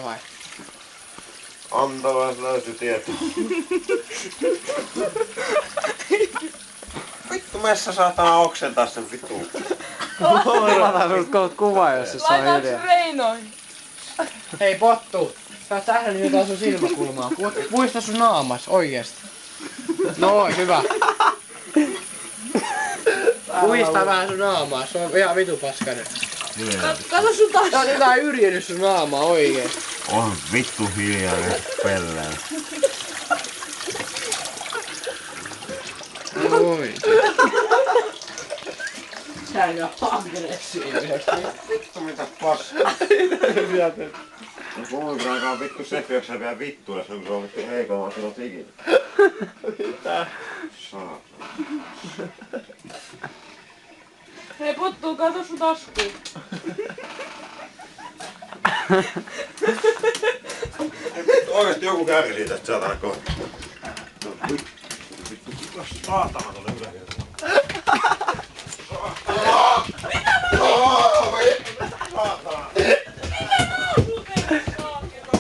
Vai? Antavas löytyi tieto. Vittu messä saatana oksentaa sen vittuun. Otetaan sulta kohta kuvaa, jos se saa Laitaanko hiljaa. Reinoihin? Hei pottu! Sä oot tähdännyt jotain sun silmäkulmaa. Puista sun naamas, oikeesti. No hyvä. Puista vähän sun naamaa, se on ihan vitu paskainen. Kato sun taas. Tää on jotain yrjennyt sun naamaa oikeesti. On vittu hiljainen pellää. Oi. Sä ei oo aggressiivisesti. Vittu mitä paskaa. Kuinka aikaa vittu se, jos sä vielä vittuilla, sun se on vittu heikomman silloin ikinä. Mitä? Saatana. Hei pottuu, kato sun taskuun. Oikeesti joku kärsii tästä saatana kohta. Vittu kuka saatana tuolle yläkertaan.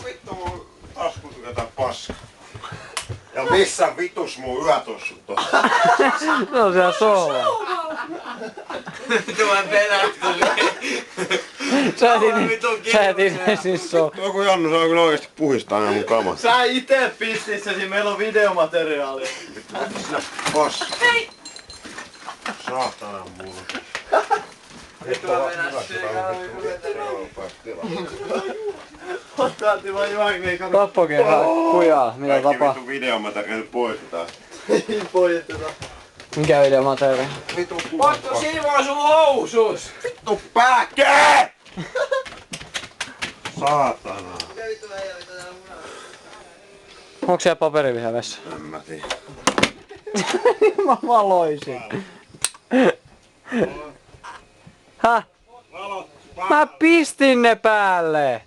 Vittu mun taskuun jotain paskaa. Ja missä vitus mun yötossut tossa? Se on siellä sohvalla. Tuon pelätty. Sä et itse siis Joku Jannu saa kyllä oikeesti puhistaa aina mun kamat. Sä ite pistissesi, meillä on videomateriaalia. Vittu sinä paska. Hei! Saatana mulla. Vittu mä mennä Ottaatti vaan juokseen kato. Tappokin kujaa, mitä Kaikki tapaa? vittu videomateriaalit poistetaan. Poistetaan. Mikä videomateriaali? Vittu Pottu siivoo sun housus! vittu pääkkää! Saatana. Onko siellä paperivihä vessa? En mä tiedä. Mä valoisin. Häh? Mä pistin ne päälle!